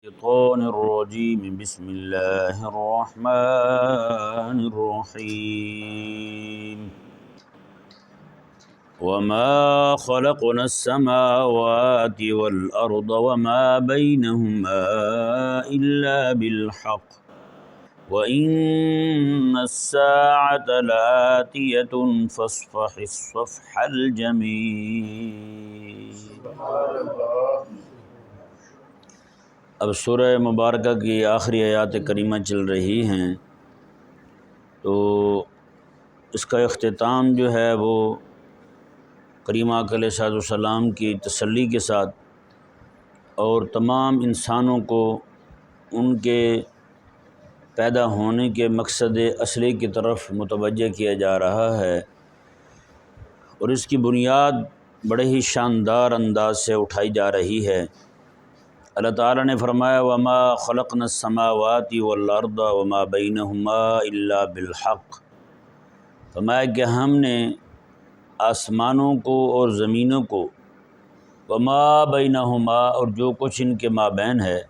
الشيطان الرجيم بسم الله الرحمن الرحيم وما خلقنا السماوات والأرض وما بينهما إلا بالحق وإن الساعة لآتية فاصفح الصفح الجميل۔ اب سورہ مبارکہ کی آخری آیات کریمہ چل رہی ہیں، تو اس کا اختتام جو ہے وہ کریم آقا علیہ الصلوۃ والسلام کی تسلی کے ساتھ اور تمام انسانوں کو ان کے پیدا ہونے کے مقصد اصلی کی طرف متوجہ کیا جا رہا ہے، اور اس کی بنیاد بڑے ہی شاندار انداز سے اٹھائی جا رہی ہے۔ اللہ تعالیٰ نے فرمایا وما خلقنا السماوات والارض وما بینہما الا بالحق، فرمایا کہ ہم نے آسمانوں کو اور زمینوں کو، وما بینہما اور جو کچھ ان کے مابین ہے،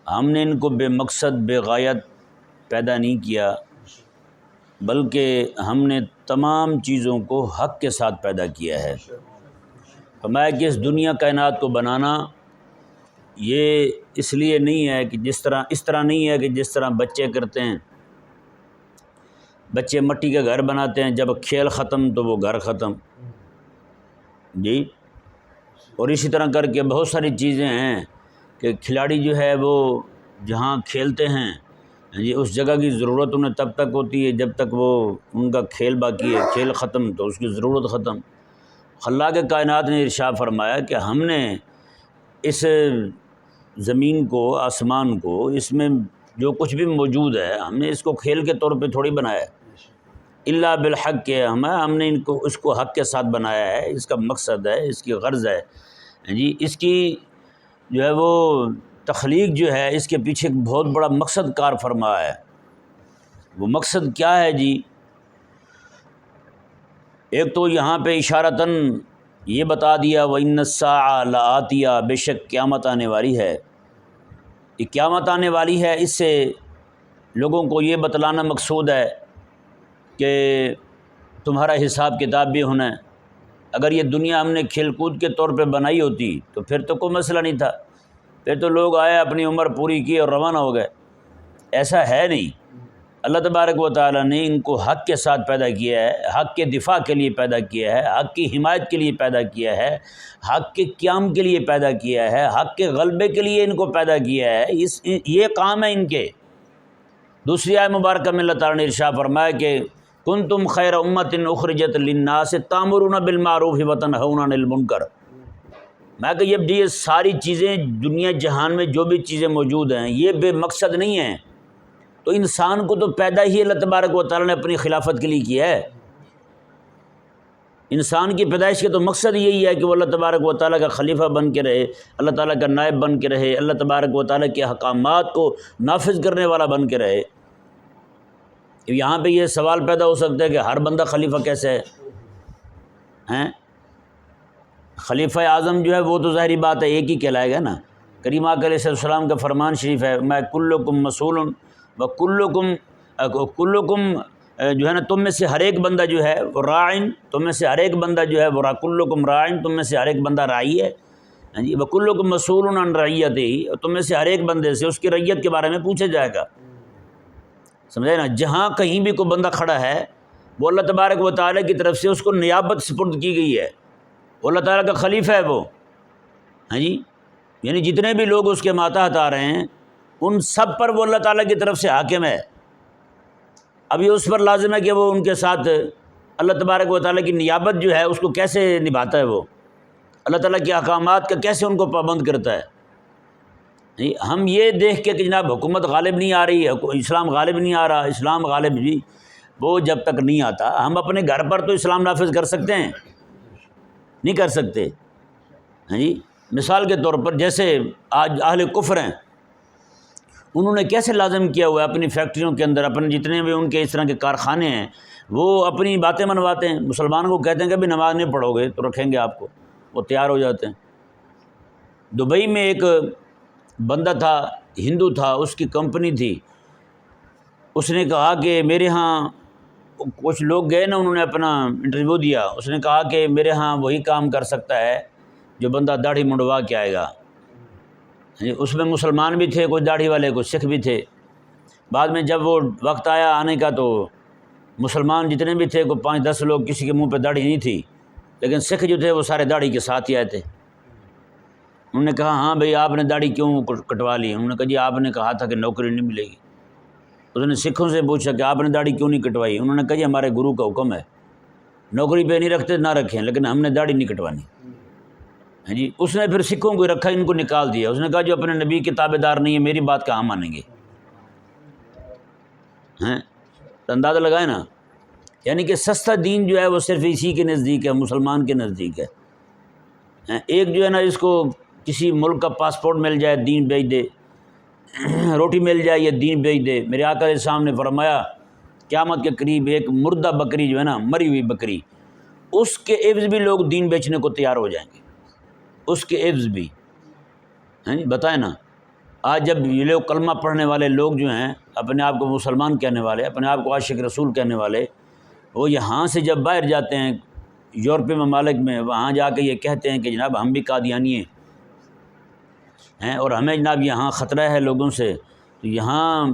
ہم نے ان کو بے مقصد بے غایت پیدا نہیں کیا، بلکہ ہم نے تمام چیزوں کو حق کے ساتھ پیدا کیا ہے۔ فرمایا کہ اس دنیا کائنات کو بنانا یہ اس لیے نہیں ہے کہ اس طرح نہیں ہے کہ جس طرح بچے کرتے ہیں، بچے مٹی کا گھر بناتے ہیں، جب کھیل ختم تو وہ گھر ختم جی، اور اسی طرح کر کے بہت ساری چیزیں ہیں کہ کھلاڑی جو ہے وہ جہاں کھیلتے ہیں جی، اس جگہ کی ضرورت انہیں تب تک ہوتی ہے جب تک وہ ان کا کھیل باقی ہے، کھیل ختم تو اس کی ضرورت ختم۔ خلاق کائنات نے ارشاد فرمایا کہ ہم نے اس زمین کو، آسمان کو، اس میں جو کچھ بھی موجود ہے، ہم نے اس کو کھیل کے طور پہ تھوڑی بنایا ہے، الا بالحق کے ہم نے اس کو حق کے ساتھ بنایا ہے، اس کا مقصد ہے، اس کی غرض ہے جی، اس کی جو ہے وہ تخلیق جو ہے اس کے پیچھے ایک بہت بڑا مقصد کار فرما ہے۔ وہ مقصد کیا ہے جی؟ ایک تو یہاں پہ اشارتاً یہ بتا دیا وَإِنَّ السَّاعَةَ لَآتِيَةٌ، بے شک قیامت آنے والی ہے۔ یہ قیامت آنے والی ہے، اس سے لوگوں کو یہ بتلانا مقصود ہے کہ تمہارا حساب کتاب بھی ہونا ہے۔ اگر یہ دنیا ہم نے کھیل کود کے طور پہ بنائی ہوتی تو پھر تو کوئی مسئلہ نہیں تھا، پھر تو لوگ آئے اپنی عمر پوری کی اور روانہ ہو گئے۔ ایسا ہے نہیں، اللہ تبارک و تعالیٰ نے ان کو حق کے ساتھ پیدا کیا ہے، حق کے دفاع کے لیے پیدا کیا ہے، حق کی حمایت کے لیے پیدا کیا ہے، حق کے قیام کے لیے پیدا کیا ہے، حق کے غلبے کے لیے ان کو پیدا کیا ہے، یہ کام ہے ان کے۔ دوسری آیت مبارکہ میں اللہ تعالیٰ نے ارشاد فرمایا کہ کنتم خیر امۃ اخرجت للناس تأمرون بالمعروف وتنہون عن المنکر۔ میں کہ یہ ساری چیزیں دنیا جہان میں جو بھی چیزیں موجود ہیں یہ بے مقصد نہیں ہیں، تو انسان کو تو پیدا ہی اللہ تبارک و تعالیٰ نے اپنی خلافت کے لیے کیا ہے۔ انسان کی پیدائش کا تو مقصد یہی ہے کہ وہ اللہ تبارک و تعالیٰ کا خلیفہ بن کے رہے، اللہ تعالیٰ کا نائب بن کے رہے، اللہ تبارک و تعالیٰ کے احکامات کو نافذ کرنے والا بن کے رہے۔ یہاں پہ یہ سوال پیدا ہو سکتا ہے کہ ہر بندہ خلیفہ کیسے ہے؟ خلیفہ اعظم جو ہے وہ تو ظاہری بات ہے ایک ہی کہلائے گا نا۔ کریم آقا علیہ السلام کا فرمان شریف ہے میں کلکم مسئول و کلکم جو ہے نا، تم میں سے ہر ایک بندہ جو ہے وہ راعن، تم میں سے ہر ایک بندہ جو ہے وہ کلکم راعن، تم میں سے ہر ایک بندہ راعی ہے جی، و کلکم مسئول عن رعیتہ، اور تم میں سے ہر ایک بندے سے اس کی رعیت کے بارے میں پوچھا جائے گا۔ سمجھے نا؟ جہاں کہیں بھی کوئی بندہ کھڑا ہے وہ اللہ تبارک و تعالیٰ کی طرف سے اس کو نیابت سپرد کی گئی ہے، وہ اللہ تعالیٰ کا خلیفہ ہے وہ، ہاں جی، یعنی جتنے بھی لوگ اس کے ماتحت آ رہے ہیں ان سب پر وہ اللہ تعالیٰ کی طرف سے حاکم ہے۔ اب یہ اس پر لازم ہے کہ وہ ان کے ساتھ اللہ تبارک و تعالیٰ کی نیابت جو ہے اس کو کیسے نبھاتا ہے، وہ اللہ تعالیٰ کے احکامات کا کیسے ان کو پابند کرتا ہے۔ ہم یہ دیکھ کے کہ جناب حکومت غالب نہیں آ رہی ہے، اسلام غالب نہیں آ رہا، اسلام غالب جی، وہ جب تک نہیں آتا ہم اپنے گھر پر تو اسلام نافذ کر سکتے ہیں؟ نہیں کر سکتے ہاں جی۔ مثال کے طور پر جیسے آج اہل کفر ہیں، انہوں نے کیسے لازم کیا ہوا ہے اپنی فیکٹریوں کے اندر، اپنے جتنے بھی ان کے اس طرح کے کارخانے ہیں، وہ اپنی باتیں منواتے ہیں، مسلمانوں کو کہتے ہیں کہ ابھی نماز نہیں پڑھو گے تو رکھیں گے آپ کو، وہ تیار ہو جاتے ہیں۔ دبئی میں ایک بندہ تھا، ہندو تھا، اس کی کمپنی تھی، اس نے کہا کہ میرے ہاں کچھ لوگ گئے نا، انہوں نے اپنا انٹرویو دیا، اس نے کہا کہ میرے ہاں وہی کام کر سکتا ہے جو بندہ داڑھی منڈوا کے آئے گا۔ اس میں مسلمان بھی تھے، کچھ داڑھی والے، کچھ سکھ بھی تھے۔ بعد میں جب وہ وقت آیا آنے کا تو مسلمان جتنے بھی تھے کوئی 5-10 لوگ، کسی کے منہ پہ داڑھی نہیں تھی، لیکن سکھ جو تھے وہ سارے داڑھی کے ساتھ ہی آئے تھے۔ انہوں نے کہا ہاں بھئی آپ نے داڑھی کیوں کٹوا لی؟ انہوں نے کہا جی آپ نے کہا تھا کہ نوکری نہیں ملے گی۔ اس نے سکھوں سے پوچھا کہ آپ نے داڑھی کیوں نہیں کٹوائی؟ انہوں نے کہا جی ہمارے گرو کا حکم ہے، نوکری پہ نہیں رکھتے نہ رکھیں، لیکن ہم نے داڑھی نہیں کٹوانی۔ ہاں جی، اس نے پھر سکھوں کو رکھا، ان کو نکال دیا۔ اس نے کہا جو اپنے نبی کے تابع دار نہیں ہے میری بات کہاں مانیں گے؟ ہیں تو اندازہ لگائے نا، یعنی کہ سستا دین جو ہے وہ صرف اسی کے نزدیک ہے، مسلمان کے نزدیک ہے۔ ایک جو ہے نا اس کو کسی ملک کا پاسپورٹ مل جائے دین بیچ دے، روٹی مل جائے یا دین بیچ دے۔ میرے آقا علیہ السلام نے فرمایا قیامت کے قریب ایک مردہ بکری جو ہے نا، مری ہوئی بکری، اس کے عوض بھی لوگ دین بیچنے کو تیار ہو جائیں گے، اس کے عوض بھی۔ ہیں جی بتائیں نا، آج جب یہ لوگ کلمہ پڑھنے والے لوگ جو ہیں، اپنے آپ کو مسلمان کہنے والے، اپنے آپ کو عاشق رسول کہنے والے، وہ یہاں سے جب باہر جاتے ہیں یورپی ممالک میں، وہاں جا کے یہ کہتے ہیں کہ جناب ہم بھی قادیانی ہیں اور ہمیں جناب یہاں خطرہ ہے لوگوں سے، تو یہاں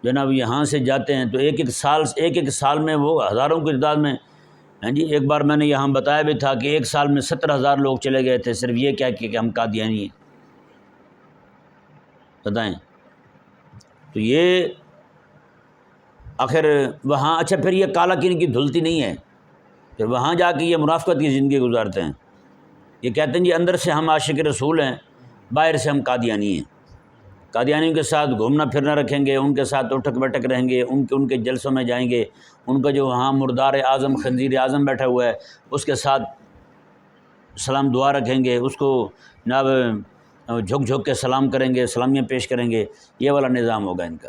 جناب یہاں سے جاتے ہیں تو ایک سال میں وہ ہزاروں کی تعداد میں۔ ہاں جی، ایک بار میں نے یہاں بتایا بھی تھا کہ ایک سال میں 70,000 لوگ چلے گئے تھے صرف یہ کہہ کے کہ ہم قادیانی ہیں۔ بتائیں تو یہ آخر وہاں، اچھا پھر یہ کالا کی ان کی دھلتی نہیں ہے، پھر وہاں جا کے یہ منافقت کی زندگی گزارتے ہیں۔ یہ کہتے ہیں جی اندر سے ہم عاشق رسول ہیں، باہر سے ہم قادیانی ہیں۔ قادیانیوں کے ساتھ گھومنا پھرنا رکھیں گے، ان کے ساتھ اٹھک بیٹھک رہیں گے، ان کے جلسوں میں جائیں گے، ان کا جو وہاں مردار اعظم خنزیر اعظم بیٹھا ہوا ہے اس کے ساتھ سلام دعا رکھیں گے، اس کو جناب جھک جھک کے سلام کریں گے، سلامیاں پیش کریں گے، یہ والا نظام ہوگا ان کا۔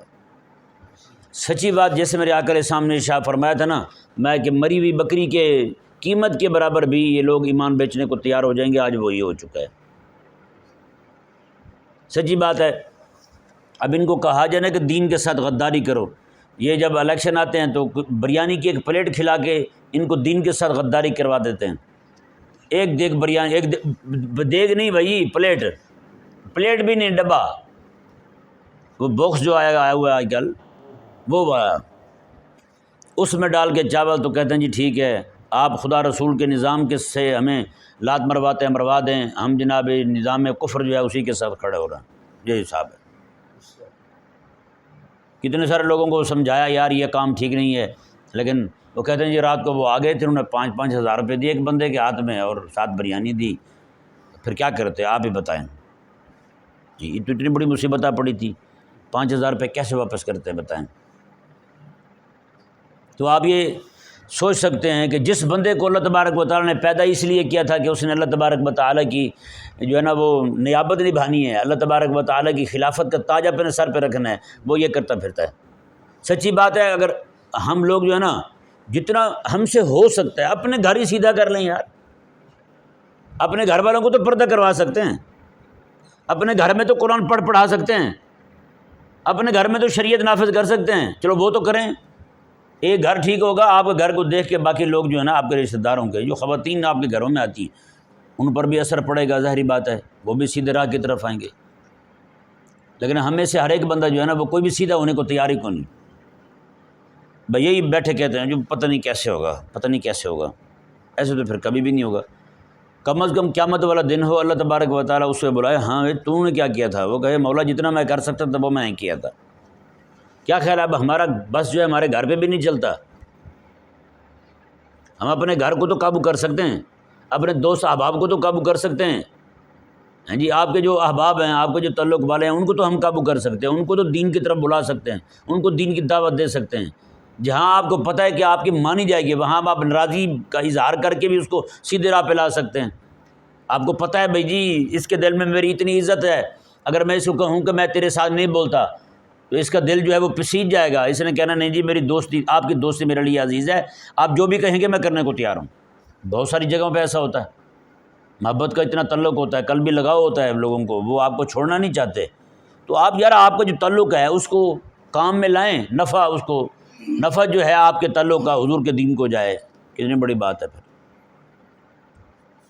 سچی بات جیسے میرے آقا علیہ السلام نے ارشاد فرمایا تھا نا، میں کہ مری ہوئی بکری کے قیمت کے برابر بھی یہ لوگ ایمان بیچنے کو تیار ہو جائیں گے، آج وہی ہو چکا ہے۔ سچی بات ہے۔ اب ان کو کہا جائے نا کہ دین کے ساتھ غداری کرو، یہ جب الیکشن آتے ہیں تو بریانی کی ایک پلیٹ کھلا کے ان کو دین کے ساتھ غداری کروا دیتے ہیں۔ ایک دیگ بریانی، ایک دیگ نہیں بھائی، پلیٹ بھی نہیں، ڈبہ، وہ باکس جو آیا ہوا ہے آج کل وہ بڑا، اس میں ڈال کے چاول، تو کہتے ہیں جی ٹھیک ہے آپ خدا رسول کے نظام کے سے ہمیں لات مرواتے ہیں، مروا دیں، ہم جناب نظام کفر جو ہے اسی کے ساتھ کھڑے ہو رہے ہیں۔ یہ حساب ہے۔ کتنے سارے لوگوں کو سمجھایا یار یہ کام ٹھیک نہیں ہے، لیکن وہ کہتے ہیں جی رات کو وہ آ گئے تھے، انہوں نے 5-5 ہزار روپے دیے ایک بندے کے ہاتھ میں اور ساتھ بریانی دی، پھر کیا کرتے آپ ہی بتائیں جی؟ یہ تو اتنی بڑی مصیبت پڑی تھی، 5,000 روپے کیسے واپس کرتے ہیں بتائیں؟ تو آپ یہ سوچ سکتے ہیں کہ جس بندے کو اللہ تبارک و تعالیٰ نے پیدا اس لیے کیا تھا کہ اس نے اللہ تبارک و تعالیٰ کی جو ہے نا وہ نیابت نبھانی ہے، اللہ تبارک و تعالیٰ کی خلافت کا تاج اپنے سر پہ رکھنا ہے، وہ یہ کرتا پھرتا ہے۔ سچی بات ہے، اگر ہم لوگ جو ہے نا جتنا ہم سے ہو سکتا ہے اپنے گھر ہی سیدھا کر لیں یار، اپنے گھر والوں کو تو پردہ کروا سکتے ہیں، اپنے گھر میں تو قرآن پڑھا سکتے ہیں، اپنے گھر میں تو شریعت نافذ کر سکتے ہیں، چلو وہ تو کریں۔ ایک گھر ٹھیک ہوگا، آپ کے گھر کو دیکھ کے باقی لوگ جو ہے نا آپ کے رشتہ داروں کے جو خواتین آپ کے گھروں میں آتی ہیں ان پر بھی اثر پڑے گا، ظاہری بات ہے وہ بھی سیدھے راہ کی طرف آئیں گے۔ لیکن ہمیں سے ہر ایک بندہ جو ہے نا وہ کوئی بھی سیدھا ہونے کو تیار ہی کو نہیں، بھئی یہی بیٹھے کہتے ہیں جو پتہ نہیں کیسے ہوگا، پتہ نہیں کیسے ہوگا، ایسے تو پھر کبھی بھی نہیں ہوگا۔ کم از کم قیامت والا دن ہو، اللہ تبارک و تعالیٰ اس سے بلائے، ہاں تو نے کیا کیا تھا؟ وہ کہے مولا جتنا میں کر سکتا تھا وہ میں نے کیا تھا۔ کیا خیال ہے اب ہمارا بس جو ہے ہمارے گھر پہ بھی نہیں چلتا؟ ہم اپنے گھر کو تو قابو کر سکتے ہیں، اپنے دوست احباب کو تو قابو کر سکتے ہیں، ہاں جی آپ کے جو احباب ہیں، آپ کے جو تعلق والے ہیں ان کو تو ہم قابو کر سکتے ہیں، ان کو تو دین کی طرف بلا سکتے ہیں، ان کو دین کی دعوت دے سکتے ہیں۔ جہاں آپ کو پتہ ہے کہ آپ کی مانی جائے گی وہاں آپ ناراضی کا اظہار کر کے بھی اس کو سیدھے راہ پہ لا سکتے ہیں۔ آپ کو پتہ ہے بھائی جی اس کے دل میں میری اتنی عزت ہے، اگر میں اس کو کہوں کہ میں تیرے ساتھ نہیں بولتا تو اس کا دل جو ہے وہ پسیج جائے گا، اس نے کہنا نہیں جی میری دوستی، آپ کی دوستی میرے لیے عزیز ہے، آپ جو بھی کہیں گے میں کرنے کو تیار ہوں۔ بہت ساری جگہوں پہ ایسا ہوتا ہے، محبت کا اتنا تعلق ہوتا ہے، قلبی لگاؤ ہوتا ہے لوگوں کو، وہ آپ کو چھوڑنا نہیں چاہتے، تو آپ یار آپ کا جو تعلق ہے اس کو کام میں لائیں، نفع جو ہے آپ کے تعلق کا حضور کے دین کو جائے، کتنی بڑی بات ہے پھر۔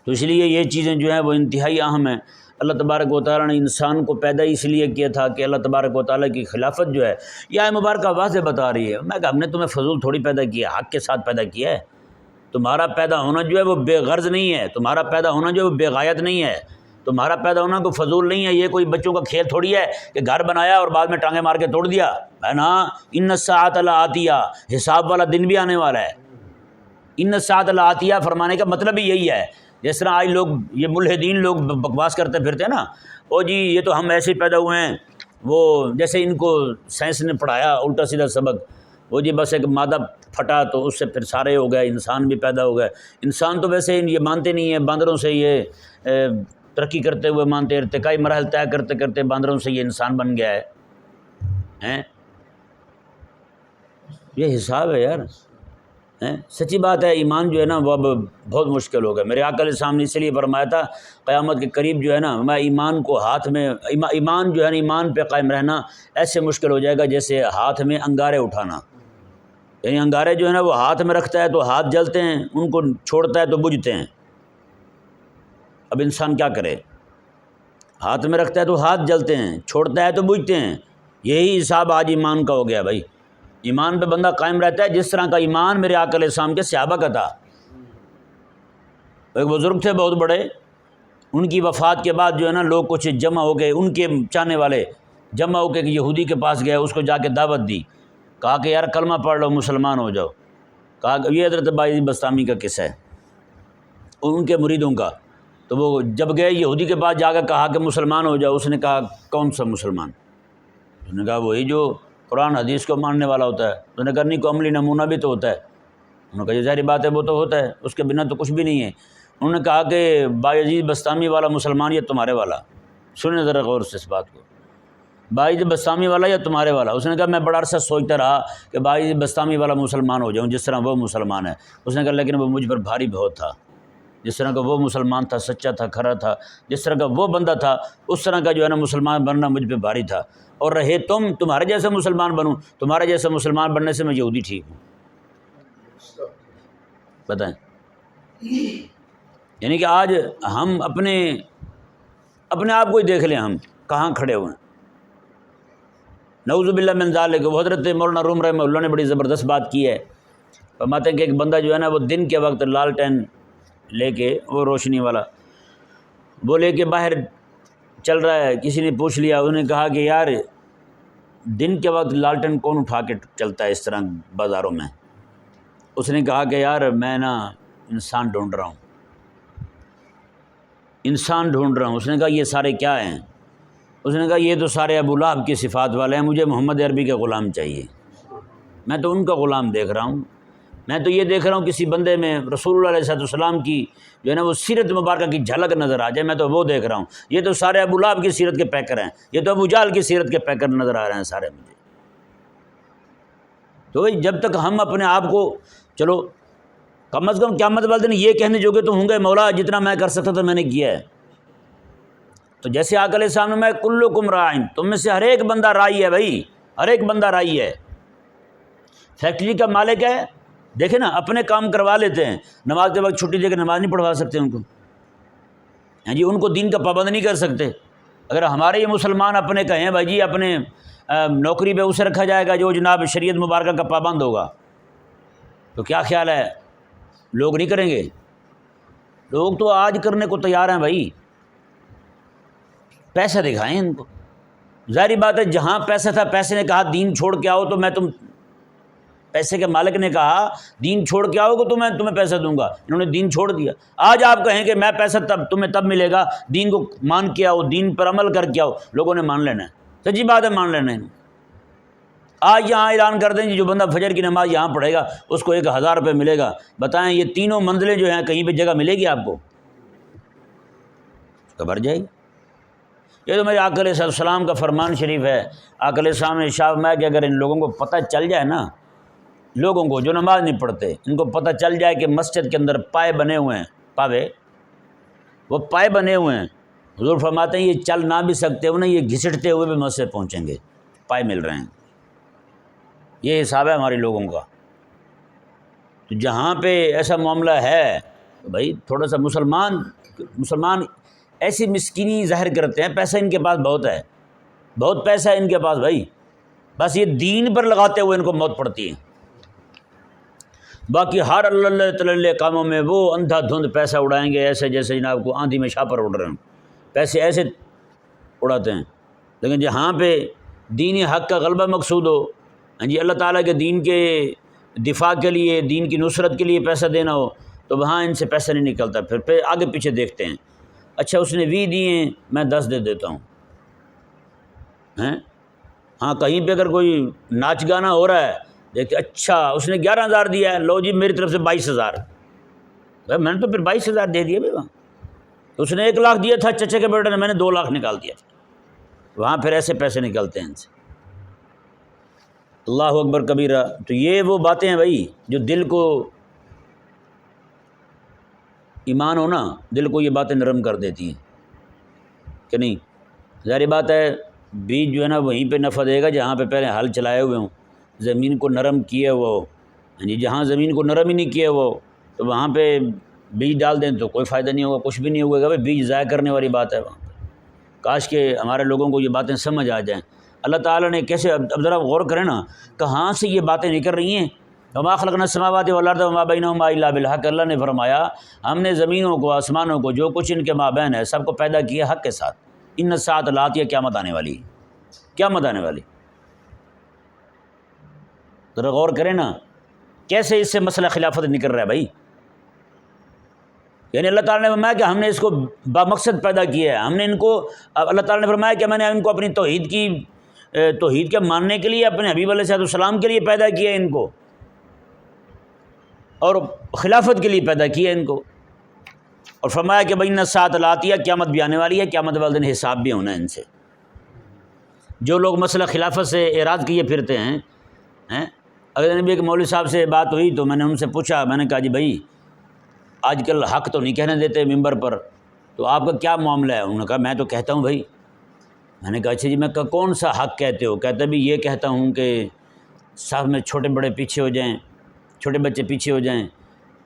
تو اس لیے یہ چیزیں جو ہیں وہ انتہائی اہم ہیں۔ اللہ تبارک و تعالیٰ نے انسان کو پیدا اس لیے کیا تھا کہ اللہ تبارک و تعالیٰ کی خلافت جو ہے یہ آیت مبارکہ واضح بتا رہی ہے۔ میں کہ ہم نے تمہیں فضول تھوڑی پیدا کیا، حق کے ساتھ پیدا کیا ہے۔ تمہارا پیدا ہونا جو ہے وہ بے غرض نہیں ہے، تمہارا پیدا ہونا جو ہے وہ بے غایت نہیں ہے، تمہارا پیدا ہونا کوئی فضول نہیں ہے، یہ کوئی بچوں کا کھیل تھوڑی ہے کہ گھر بنایا اور بعد میں ٹانگیں مار کے توڑ دیا ہے نا۔ ان الساعۃ لآتیہ، حساب والا دن بھی آنے والا ہے۔ ان الساعۃ لآتیہ فرمانے کا مطلب ہی یہی ہے۔ جس طرح آج لوگ یہ ملحدین لوگ بکواس کرتے پھرتے ہیں نا، او جی یہ تو ہم ایسے پیدا ہوئے ہیں، وہ جیسے ان کو سائنس نے پڑھایا الٹا سیدھا سبق، وہ جی بس ایک مادہ پھٹا تو اس سے پھر سارے ہو گئے، انسان بھی پیدا ہو گئے۔ انسان تو ویسے یہ مانتے نہیں ہیں، باندروں سے یہ ترقی کرتے ہوئے مانتے، ارتقائی مراحل طے کرتے کرتے باندروں سے یہ انسان بن گیا ہے۔ یہ حساب ہے یار، سچی بات ہے۔ ایمان جو ہے نا وہ اب بہت مشکل ہو گیا۔ میرے آقا علیہ السلام نے اس لیے فرمایا تھا قیامت کے قریب جو ہے نا میں ایمان کو ہاتھ میں، ایمان جو ہے نا ایمان پہ قائم رہنا ایسے مشکل ہو جائے گا جیسے ہاتھ میں انگارے اٹھانا۔ یعنی انگارے جو ہے نا وہ ہاتھ میں رکھتا ہے تو ہاتھ جلتے ہیں، ان کو چھوڑتا ہے تو بجھتے ہیں۔ اب انسان کیا کرے؟ ہاتھ میں رکھتا ہے تو ہاتھ جلتے ہیں، چھوڑتا ہے تو بجھتے ہیں۔ یہی حساب آج ایمان کا ہو گیا بھائی۔ ایمان پہ بندہ قائم رہتا ہے جس طرح کا ایمان میرے آقا علیہ السلام کے صحابہ کا تھا۔ ایک بزرگ تھے بہت بڑے، ان کی وفات کے بعد جو ہے نا لوگ کچھ جمع ہو گئے، ان کے چاہنے والے جمع ہو کے ایک یہودی کے پاس گئے، اس کو جا کے دعوت دی، کہا کہ یار کلمہ پڑھ لو مسلمان ہو جاؤ۔ کہا کہ یہ حضرت بایزید بستامی کا قصہ ہے ان کے مریدوں کا۔ تو وہ جب گئے یہودی کے پاس جا کے کہا کہ مسلمان ہو جاؤ، اس نے کہا کون سا مسلمان؟ اس نے کہا وہی جو قرآن حدیث کو ماننے والا ہوتا ہے۔ اس نے کہا نہیں، کو عملی نمونہ بھی تو ہوتا ہے۔ انہوں نے کہا یہ ظاہری بات ہے وہ تو ہوتا ہے، اس کے بنا تو کچھ بھی نہیں ہے۔ انہوں نے کہا کہ بایزید بستامی والا مسلمان یا تمہارے والا؟ سنیں ذرا غور سے اس بات کو، بایزید بستامی والا یا تمہارے والا؟ اس نے کہا میں بڑا عرصہ سوچتا رہا کہ بایزید بستامی والا مسلمان ہو جاؤں جس طرح وہ مسلمان ہے۔ اس نے کہا لیکن وہ مجھ پر بھاری بہت تھا، جس طرح کا وہ مسلمان تھا، سچا تھا، کھرا تھا، جس طرح کا وہ بندہ تھا اس طرح کا جو ہے نا مسلمان بننا مجھ پہ بھاری تھا۔ اور رہے تمہارے جیسا مسلمان بنوں، تمہارے جیسا مسلمان بننے سے میں یہودی ٹھیک ہوں۔ بتائیں، یعنی کہ آج ہم اپنے آپ کو ہی دیکھ لیں ہم کہاں کھڑے ہوئے ہیں۔ نعوذ باللہ من ذالک۔ وہ حضرت مولانا روم رحمہ اللہ نے بڑی زبردست بات کی ہے، فرماتے ہیں کہ ایک بندہ جو ہے نا وہ دن کے وقت لالٹین لے کے، وہ روشنی والا وہ لے کے باہر چل رہا ہے، کسی نے پوچھ لیا، انہوں نے کہا کہ یار دن کے وقت لالٹین کون اٹھا کے چلتا ہے اس طرح بازاروں میں؟ اس نے کہا کہ یار میں نا انسان ڈھونڈ رہا ہوں، انسان ڈھونڈ رہا ہوں۔ اس نے کہا یہ سارے کیا ہیں؟ اس نے کہا یہ تو سارے ابو لہب کی صفات والے ہیں، مجھے محمد عربی کے غلام چاہیے، میں تو ان کا غلام دیکھ رہا ہوں۔ میں تو یہ دیکھ رہا ہوں کسی بندے میں رسول اللہ علیہ السلام کی جو ہے نا وہ سیرت مبارکہ کی جھلک نظر آ جائے، میں تو وہ دیکھ رہا ہوں۔ یہ تو سارے ابو لہب کی سیرت کے پیکر ہیں، یہ تو ابو جہل کی سیرت کے پیکر نظر آ رہے ہیں سارے مجھے۔ تو جب تک ہم اپنے آپ کو، چلو کم از کم قیامت والے دن یہ کہنے جو کہ تم ہوں گے مولا جتنا میں کر سکتا تھا میں نے کیا ہے۔ تو جیسے آقا علیہ السلام نے میں کلکم راعٍ، تم میں سے ہر ایک بندہ راعی ہے بھائی، ہر ایک بندہ راعی ہے۔ فیکٹری کا مالک ہے، دیکھیں نا اپنے کام کروا لیتے ہیں، نماز کے وقت چھٹی دے کے نماز نہیں پڑھوا سکتے ان کو، ہاں جی، ان کو دین کا پابند نہیں کر سکتے۔ اگر ہمارے یہ مسلمان اپنے کہیں بھائی جی اپنے نوکری پہ اسے رکھا جائے گا جو جناب شریعت مبارکہ کا پابند ہوگا، تو کیا خیال ہے لوگ نہیں کریں گے؟ لوگ تو آج کرنے کو تیار ہیں بھائی، پیسہ دکھائیں ان کو۔ ظاہری بات ہے جہاں پیسہ تھا، پیسے نے کہا دین چھوڑ کے آؤ تو میں پیسے کے مالک نے کہا دین چھوڑ کے آؤ گے تو میں تمہیں پیسہ دوں گا، انہوں نے دین چھوڑ دیا۔ آج آپ کہیں کہ میں پیسہ تمہیں تب ملے گا، دین کو مان کے آؤ، دین پر عمل کر کے آؤ، لوگوں نے مان لینا ہے، سچی بات ہے مان لینا ہے۔ آج یہاں اعلان کر دیں جو بندہ فجر کی نماز یہاں پڑھے گا اس کو 1000 روپے ملے گا۔ بتائیں یہ تینوں منزلیں جو ہیں کہیں پہ جگہ ملے گی آپ کو؟ خبر جائے گی۔ یہ تو میرے آقا علیہ السلام کا فرمان شریف ہے۔ آقا علیہ السلام نے ارشاد فرمایا کہ اگر ان لوگوں کو پتہ چل جائے نا، لوگوں کو جو نماز نہیں پڑھتے ان کو پتہ چل جائے کہ مسجد کے اندر پائے بنے ہوئے ہیں، پاوے وہ پائے بنے ہوئے ہیں حضور فرماتے ہیں یہ چل نہ بھی سکتے ہو نا، یہ گھسٹتے ہوئے بھی مسجد پہنچیں گے، پائے مل رہے ہیں۔ یہ حساب ہے ہمارے لوگوں کا۔ تو جہاں پہ ایسا معاملہ ہے تو بھائی تھوڑا سا مسلمان ایسی مسکینی ظاہر کرتے ہیں، پیسہ ان کے پاس بہت ہے، بہت پیسہ ہے ان کے پاس بھائی، بس یہ دین پر لگاتے ہوئے ان کو موت پڑتی ہے۔ باقی ہر اللہ تعالی کاموں میں وہ اندھا دھند پیسہ اڑائیں گے، ایسے جیسے جناب کو آندھی میں شاپر اڑ رہے ہیں، پیسے ایسے اڑاتے ہیں۔ لیکن جہاں پہ دین حق کا غلبہ مقصود ہو، ہاں جی، اللہ تعالیٰ کے دین کے دفاع کے لیے، دین کی نصرت کے لیے پیسہ دینا ہو تو وہاں ان سے پیسہ نہیں نکلتا، پھر آگے پیچھے دیکھتے ہیں، اچھا اس نے 20 دیے ہیں میں 10 دے دیتا ہوں، ہیں؟ ہاں کہیں پہ اگر کوئی ناچ گانا ہو رہا ہے دیکھتے اچھا اس نے 11,000 دیا ہے، لو جی میری طرف سے 22,000، میں نے تو پھر 22,000 دے دیے بھائی، وہاں اس نے 1 لاکھ دیا تھا چچے کے بیٹے نے، میں نے 2 لاکھ نکال دیا تھا، وہاں پھر ایسے پیسے نکلتے ہیں ان سے۔ اللہ اکبر کبیرہ۔ تو یہ وہ باتیں ہیں بھائی جو دل کو، ایمان ہو نا، دل کو یہ باتیں نرم کر دیتی ہیں کہ نہیں؟ ظاہر بات ہے بیج جو ہے نا وہیں پہ نفع دے گا جہاں پہ پہلے ہل چلائے ہوئے ہوں، زمین کو نرم کیے ہوا ہو، ہاں جی، جہاں زمین کو نرم ہی نہیں کیے ہوا ہو تو وہاں پہ بیج ڈال دیں تو کوئی فائدہ نہیں ہوگا، کچھ بھی نہیں ہوگا بھائی، بیج ضائع کرنے والی بات ہے وہاں پہ۔ کاش کہ ہمارے لوگوں کو یہ باتیں سمجھ آ جائیں۔ اللہ تعالیٰ نے کیسے، اب ذرا غور کریں نا، کہاں سے یہ باتیں نکل رہی ہیں۔ وما خلقنا السماوات والارض وما بینہما الا بالحق، اللہ نے فرمایا ہم نے زمینوں کو، آسمانوں کو، جو کچھ ان کے مابین ہے سب کو پیدا کیا حق کے ساتھ۔ ان الساعۃ لآتیہ، قیامت آنے والی ہے، قیامت آنے والی۔ ذرا غور کریں نا کیسے اس سے مسئلہ خلافت نکل رہا ہے بھائی۔ یعنی اللہ تعالیٰ نے فرمایا کہ ہم نے اس کو بامقصد پیدا کیا ہے، ہم نے ان کو، اللہ تعالیٰ نے فرمایا کہ میں نے ان کو اپنی توحید کے ماننے کے لیے، اپنے حبیب علیہ السلام کے لیے پیدا کیا ہے ان کو، اور خلافت کے لیے پیدا کیا ہے ان کو، اور فرمایا کہ بین الساعۃ لآتیہ، قیامت بھی آنے والی ہے، قیامت والے دن حساب بھی ہونا ہے ان سے۔ جو لوگ مسئلہ خلافت سے اعراض کیے پھرتے ہیں، اگر نبی کے مولوی صاحب سے بات ہوئی تو میں نے ان سے پوچھا، میں نے کہا جی بھائی آج کل حق تو نہیں کہنے دیتے ممبر پر، تو آپ کا کیا معاملہ ہے؟ انہوں نے کہا میں تو کہتا ہوں بھائی۔ میں نے کہا اچھا جی، میں کہا کون سا حق کہتے ہو؟ کہتا بھی یہ کہتا ہوں کہ صاحب میں چھوٹے بڑے پیچھے ہو جائیں، چھوٹے بچے پیچھے ہو جائیں،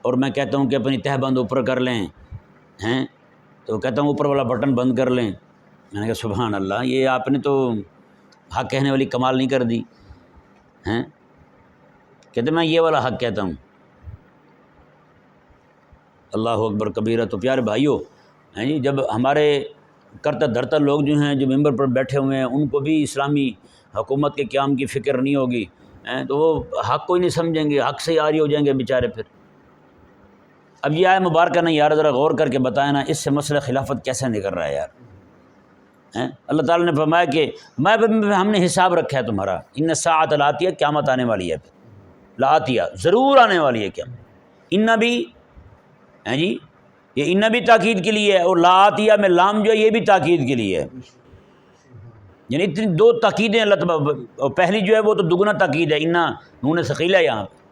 اور میں کہتا ہوں کہ اپنی تہ بند اوپر کر لیں، ہیں تو کہتا ہوں اوپر والا بٹن بند کر لیں۔ میں نے کہا سبحان اللہ، یہ آپ نے تو حق کہنے والی کمال نہیں کر دی، ہیں؟ کہتے میں یہ والا حق کہتا ہوں۔ اللہ اکبر کبیرہ۔ تو پیارے بھائیوں، ہیں جی، جب ہمارے کرتا دھرتا لوگ جو ہیں جو ممبر پر بیٹھے ہوئے ہیں ان کو بھی اسلامی حکومت کے قیام کی فکر نہیں ہوگی، تو وہ حق کو ہی نہیں سمجھیں گے، حق سے ہی عاری ہو جائیں گے بیچارے پھر۔ اب یہ آئے مبارکہ نہیں یار، ذرا غور کر کے بتائیں نا اس سے مسئلہ خلافت کیسے نکل رہا ہے یار۔ اللہ تعالیٰ نے فرمایا کہ ہم نے حساب رکھا ہے تمہارا، ان الساعۃ لآتیہ، قیامت آنے والی ہے، لآتیہ ضرور آنے والی ہے قیامت۔ ان بھی ہیں جی، یہ ان بھی تاکید کے لیے ہے، اور لآتیہ میں لام جو ہے یہ بھی تاکید کے لیے ہے، یعنی اتنی 2 تاکیدیں اللہ تعالیٰ، پہلی جو ہے وہ تو دگنا تاکید ہے، انا نون ثقیلہ، یہاں پہ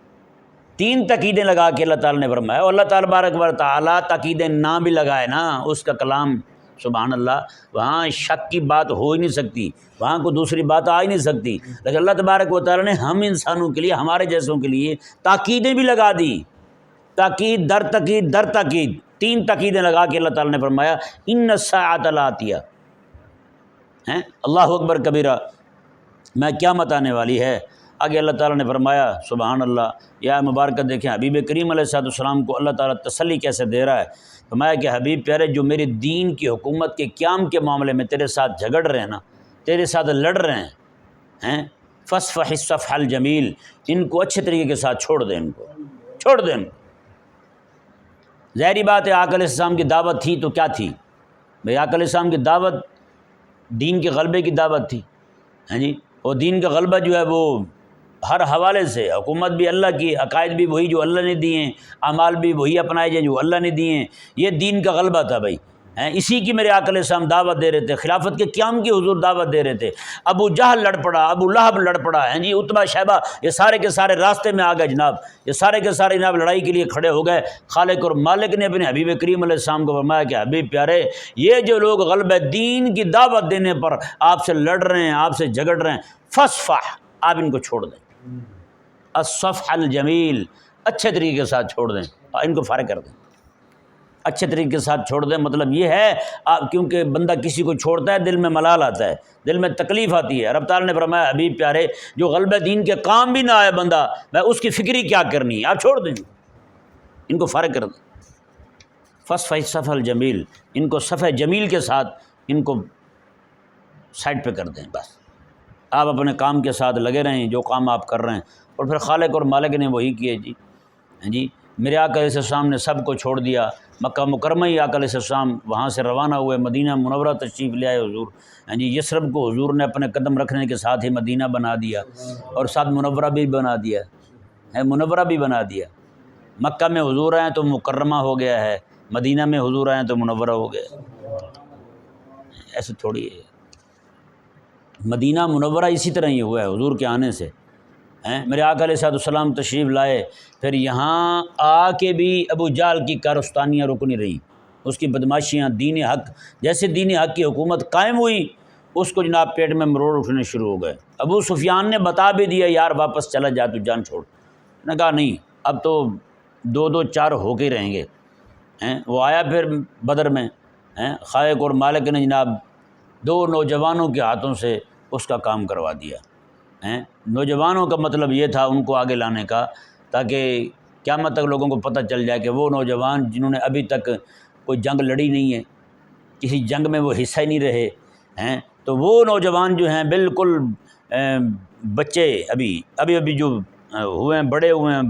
3 تاکیدیں لگا کے اللہ تعالیٰ نے فرمایا، اور اللہ تعالیٰ بارک و تعالیٰ تاکیدیں نہ بھی لگائے نا، اس کا کلام سبحان اللہ، وہاں شک کی بات ہو ہی نہیں سکتی، وہاں کوئی دوسری بات آ ہی نہیں سکتی، لیکن اللہ تبارک و تعالیٰ نے ہم انسانوں کے لیے، ہمارے جیسوں کے لیے تاکیدیں بھی لگا دی، تاکید در تاکید در تاکید، 3 تاکیدیں لگا کے اللہ تعالیٰ نے فرمایا ان الساعۃ لآتیہ، ہیں اللہ اکبر کبیرہ، میں قیامت آنے والی ہے۔ آگے اللہ تعالیٰ نے فرمایا سبحان اللہ، یا مبارکہ دیکھیں حبیب کریم علیہ السلام کو اللہ تعالیٰ تسلی کیسے دے رہا ہے۔ فرمایا کہ حبیب پیارے، جو میرے دین کی حکومت کے قیام کے معاملے میں تیرے ساتھ جھگڑ رہے ہیں نا، تیرے ساتھ لڑ رہے ہیں، فاصفح الصفح الجمیل، ان کو اچھے طریقے کے ساتھ چھوڑ دیں، ان کو چھوڑ دیں۔ ظاہری بات ہے آقا علیہ السلام کی دعوت تھی تو کیا تھی بھئی، آقا علیہ السلام کی دعوت دین کے غلبے کی دعوت تھی، ہیں جی، اور دین کا غلبہ جو ہے وہ ہر حوالے سے، حکومت بھی اللہ کی، عقائد بھی وہی جو اللہ نے دیے ہیں، اعمال بھی وہی اپنائے جائیں جو اللہ نے دیے ہیں، یہ دین کا غلبہ تھا بھائی۔ اسی کی میرے آقا علیہ السلام دعوت دے رہے تھے، خلافت کے قیام کی حضور دعوت دے رہے تھے۔ ابو جہل لڑ پڑا، ابو لہب لڑ پڑا، عتبہ شیبہ، یہ سارے کے سارے راستے میں آ گئے جناب، یہ سارے کے سارے جناب لڑائی کے لیے کھڑے ہو گئے۔ خالق اور مالک نے اپنے حبیب کریم علیہ السلام کو فرمایا کہ حبیب پیارے، یہ جو لوگ غلبہ دین کی دعوت دینے پر آپ سے لڑ رہے ہیں، آپ سے جھگڑ رہے ہیں، فصفح، آپ ان کو چھوڑ دیں، الصفح الجمیل، اچھے طریقے کے ساتھ چھوڑ دیں، ان کو فارغ کر دیں، اچھے طریقے کے ساتھ چھوڑ دیں۔ مطلب یہ ہے کیونکہ بندہ کسی کو چھوڑتا ہے دل میں ملال آتا ہے، دل میں تکلیف آتی ہے۔ رب تعالیٰ نے فرمایا حبیب پیارے، جو غلبہ دین کے کام بھی نہ آئے بندہ، میں اس کی فکری کیا کرنی ہے، آپ چھوڑ دیں، ان کو فارغ کر دیں۔ فصفح الصفح الجمیل، ان کو صفح جمیل کے ساتھ ان کو سائڈ پہ کر دیں، بس آپ اپنے کام کے ساتھ لگے رہیں جو کام آپ کر رہے ہیں۔ اور پھر خالق اور مالک نے وہی کیے جی میرے آقا علیہ السلام نے سب کو چھوڑ دیا، مکہ مکرمہ ہی آقا علیہ السلام وہاں سے روانہ ہوئے، مدینہ منورہ تشریف لے آئے حضور، یثرب کو حضور نے اپنے قدم رکھنے کے ساتھ ہی مدینہ بنا دیا، اور ساتھ منورہ بھی بنا دیا ہے، منورہ بھی بنا دیا۔ مکہ میں حضور آئے تو مکرمہ ہو گیا ہے، مدینہ میں حضور آئے تو منورہ ہو گیا، ایسے تھوڑی ہے۔ مدینہ منورہ اسی طرح ہی ہوا ہے حضور کے آنے سے، میرے آقا علیہ السلام تشریف لائے، پھر یہاں آ کے بھی ابو جہل کی کارستانیاں رک نہیں رہیں، اس کی بدماشیاں، دین حق، جیسے دین حق کی حکومت قائم ہوئی اس کو جناب پیٹ میں مروڑ اٹھنے شروع ہو گئے۔ ابو سفیان نے بتا بھی دیا یار واپس چلا جا، تو جان چھوڑ، نے کہا نہیں اب تو دو دو چار ہو کے رہیں گے۔ وہ آیا پھر بدر میں، خالق اور مالک نے جناب دو نوجوانوں کے ہاتھوں سے اس کا کام کروا دیا۔ نوجوانوں کا مطلب یہ تھا ان کو آگے لانے کا، تاکہ قیامت تک لوگوں کو پتہ چل جائے کہ وہ نوجوان جنہوں نے ابھی تک کوئی جنگ لڑی نہیں ہے، کسی جنگ میں وہ حصہ ہی نہیں رہے ہیں، تو وہ نوجوان جو ہیں بالکل بچے ابھی جو ہوئے ہیں، بڑے ہوئے ہیں،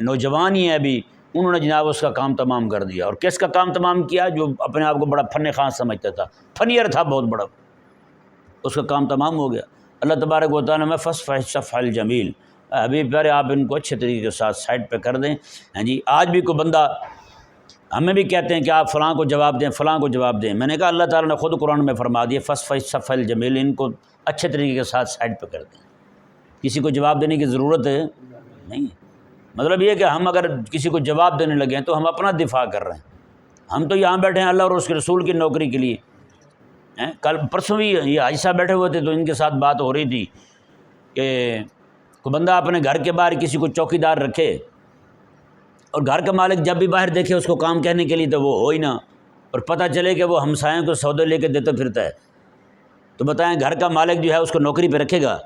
نوجوان ہی ہیں ابھی، انہوں نے جناب اس کا کام تمام کر دیا۔ اور کس کا کام تمام کیا؟ جو اپنے آپ کو بڑا فن خاص سمجھتا تھا، فنیر تھا بہت بڑا، اس کا کام تمام ہو گیا۔ اللہ تبارک و تعالیٰ میں فصفح الصفح الجمیل، حبیب پیارے آپ ان کو اچھے طریقے کے ساتھ سائڈ پہ کر دیں۔ آج بھی کوئی بندہ ہمیں بھی کہتے ہیں کہ آپ فلاں کو جواب دیں، فلاں کو جواب دیں، میں نے کہا اللہ تعالیٰ نے خود قرآن میں فرما دیا فصفح الصفح الجمیل، ان کو اچھے طریقے کے ساتھ سائڈ پہ کر دیں، کسی کو جواب دینے کی ضرورت ہے نہیں۔ مطلب یہ کہ ہم اگر کسی کو جواب دینے لگے ہیں تو ہم اپنا دفاع کر رہے ہیں، ہم تو یہاں بیٹھے ہیں اللہ اور اس کے رسول کی نوکری کے لیے۔ کل پرسوں بھی یہ حاجی صاحب بیٹھے ہوئے تھے تو ان کے ساتھ بات ہو رہی تھی کہ کوئی بندہ اپنے گھر کے باہر کسی کو چوکی دار رکھے اور گھر کا مالک جب بھی باہر دیکھے اس کو کام کہنے کے لیے تو وہ ہو ہی نہ، اور پتہ چلے کہ وہ ہمسایوں کو سودے لے کے دیتا پھرتا ہے، تو بتائیں گھر کا مالک جو ہے اس کو نوکری پہ رکھے گا؟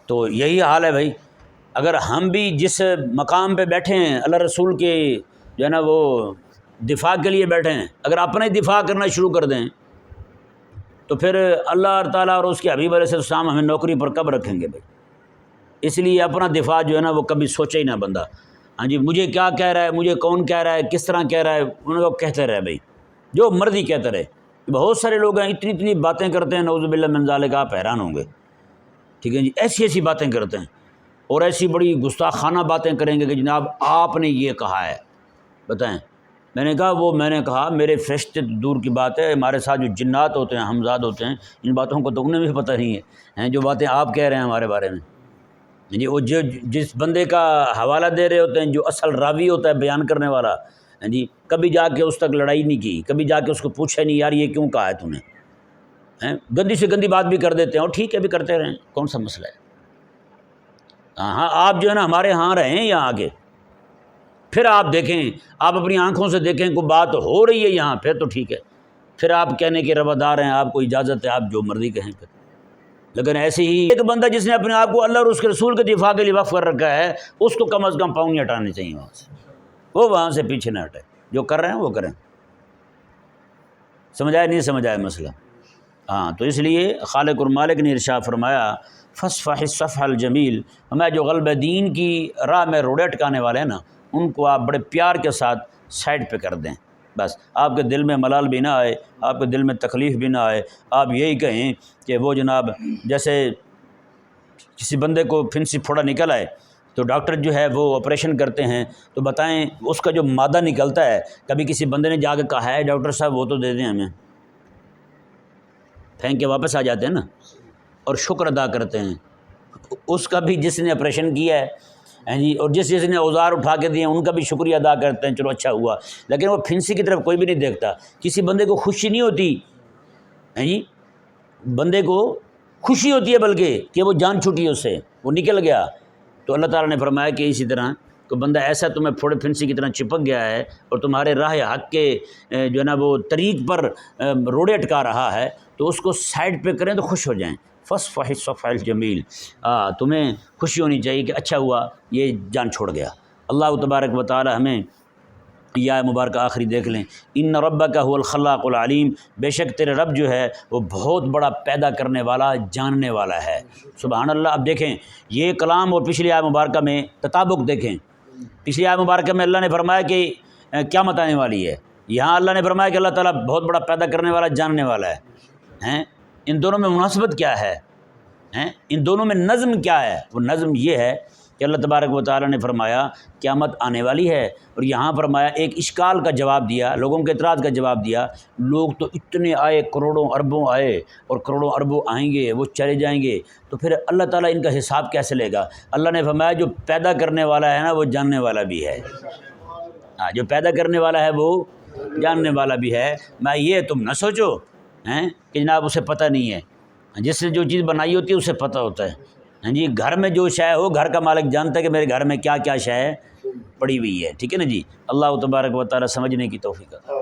تو یہی حال ہے بھائی، اگر ہم بھی جس مقام پہ بیٹھے ہیں اللہ رسول کے جو ہے نا وہ دفاع کے لیے بیٹھے ہیں، اگر اپنے دفاع کرنا شروع کر دیں تو پھر اللہ تعالیٰ اور اس کے حبیب علیہ السلام ہمیں نوکری پر کب رکھیں گے بھائی؟ اس لیے اپنا دفاع جو ہے نا وہ کبھی سوچے ہی نہ بندہ، مجھے کیا کہہ رہا ہے، مجھے کون کہہ رہا ہے، کس طرح کہہ رہا ہے، ان کو کہتے رہے بھائی، جو مرضی کہتے رہے۔ بہت سارے لوگ ہیں اتنی باتیں کرتے ہیں، نعوذ باللہ من ذالک، آپ حیران ہوں گے، ٹھیک ہے جی، ایسی باتیں کرتے ہیں اور ایسی بڑی گستاخانہ باتیں کریں گے کہ جناب آپ نے یہ کہا ہے۔ بتائیں، میں نے کہا میرے فرشتے دور کی بات ہے، ہمارے ساتھ جو جنات ہوتے ہیں، ہمزاد ہوتے ہیں، ان باتوں کو تو انہیں بھی پتہ نہیں ہے جو باتیں آپ کہہ رہے ہیں ہمارے بارے میں۔ وہ جس بندے کا حوالہ دے رہے ہوتے ہیں، جو اصل راوی ہوتا ہے بیان کرنے والا، کبھی جا کے اس تک لڑائی نہیں کی، کبھی جا کے اس کو پوچھا نہیں یار یہ کیوں کہا ہے تو نے، گندی سے گندی بات بھی کر دیتے ہیں، اور ٹھیک ہے بھی کرتے رہیں، کون سا مسئلہ ہے۔ ہاں آپ جو ہے نا ہمارے ہاں رہیں یہاں آگے، پھر آپ دیکھیں، آپ اپنی آنکھوں سے دیکھیں کوئی بات ہو رہی ہے یہاں، پھر تو ٹھیک ہے، پھر آپ کہنے کے روادار ہیں، آپ کو اجازت ہے، آپ جو مرضی کہیں پھر۔ لیکن ایسے ہی ایک بندہ جس نے اپنے آپ کو اللہ اور اس کے رسول کے دفاع کے لیے وقف کر رکھا ہے، اس کو کم از کم پاؤں نہیں ہٹانے چاہیے وہاں سے، وہ وہاں سے پیچھے نہ ہٹے، جو کر رہے ہیں وہ کریں۔ سمجھائے نہیں سمجھائے مسئلہ؟ ہاں، تو اس لیے خالق اور مالک نے ارشاد فرمایا فصفح الصفح الجمیل، ہمیں جو غلبہ دین کی راہ میں روڑے اٹکانے والے ہیں نا، ان کو آپ بڑے پیار کے ساتھ سائڈ پہ کر دیں، بس آپ کے دل میں ملال بھی نہ آئے، آپ کے دل میں تکلیف بھی نہ آئے، آپ یہی کہیں کہ وہ جناب جیسے کسی بندے کو پھنسی پھوڑا نکل آئے تو ڈاکٹر جو ہے وہ آپریشن کرتے ہیں تو بتائیں اس کا جو مادہ نکلتا ہے، کبھی کسی بندے نے جا کے کہا ہے ڈاکٹر صاحب وہ تو دے دیں ہمیں، پھینک کے واپس آ جاتے ہیں نا، اور شکر ادا کرتے ہیں اس کا بھی جس نے آپریشن کیا ہے، ہیں جی، اور جس نے اوزار اٹھا کے دیے ان کا بھی شکریہ ادا کرتے ہیں، چلو اچھا ہوا۔ لیکن وہ پھنسی کی طرف کوئی بھی نہیں دیکھتا، کسی بندے کو خوشی نہیں ہوتی، ہیں جی، بندے کو خوشی ہوتی ہے بلکہ کہ وہ جان چھوٹی اس سے، وہ نکل گیا۔ تو اللہ تعالیٰ نے فرمایا کہ اسی طرح کوئی بندہ ایسا تمہیں پھوڑے پھنسی کی طرح چپک گیا ہے اور تمہارے راہ حق کے جو ہے نا وہ طریق پر روڑے اٹکا رہا ہے، تو اس کو سائڈ پہ کریں تو خوش ہو جائیں۔ فصفح الصفح الجمیل، تمہیں خوشی ہونی چاہیے کہ اچھا ہوا یہ جان چھوڑ گیا۔ اللہ تبارک و تعالی ہمیں یا مبارکہ آخری دیکھ لیں، ان ربک هو الخلاق العلیم، بے شک تیرے رب جو ہے وہ بہت بڑا پیدا کرنے والا، جاننے والا ہے۔ سبحان اللہ۔ اب دیکھیں یہ کلام اور پچھلی آیت مبارکہ میں تطابق دیکھیں، پچھلی آیت مبارکہ میں اللہ نے فرمایا کہ قیامت آنے والی ہے، یہاں اللہ نے فرمایا کہ اللہ تعالیٰ بہت بڑا پیدا کرنے والا، جاننے والا ہے۔ ان دونوں میں مناسبت کیا ہے؟ ان دونوں میں نظم کیا ہے؟ وہ نظم یہ ہے کہ اللہ تبارک و تعالیٰ نے فرمایا قیامت آنے والی ہے، اور یہاں فرمایا ایک اشکال کا جواب دیا، لوگوں کے اعتراض کا جواب دیا۔ لوگ تو اتنے آئے، کروڑوں اربوں آئے اور کروڑوں اربوں آئیں گے، وہ چلے جائیں گے، تو پھر اللہ تعالیٰ ان کا حساب کیسے لے گا؟ اللہ نے فرمایا جو پیدا کرنے والا ہے نا وہ جاننے والا بھی ہے۔ جو پیدا کرنے والا ہے وہ جاننے والا بھی ہے۔ میں یہ تم نہ سوچو کہ جناب اسے پتہ نہیں ہے، جس نے جو چیز بنائی ہوتی ہے اسے پتہ ہوتا ہے۔ ہاں جی، گھر میں جو شے ہو گھر کا مالک جانتا ہے کہ میرے گھر میں کیا کیا شے پڑی ہوئی ہے، ٹھیک ہے نا جی۔ اللہ تبارک و تعالیٰ سمجھنے کی توفیق عطا۔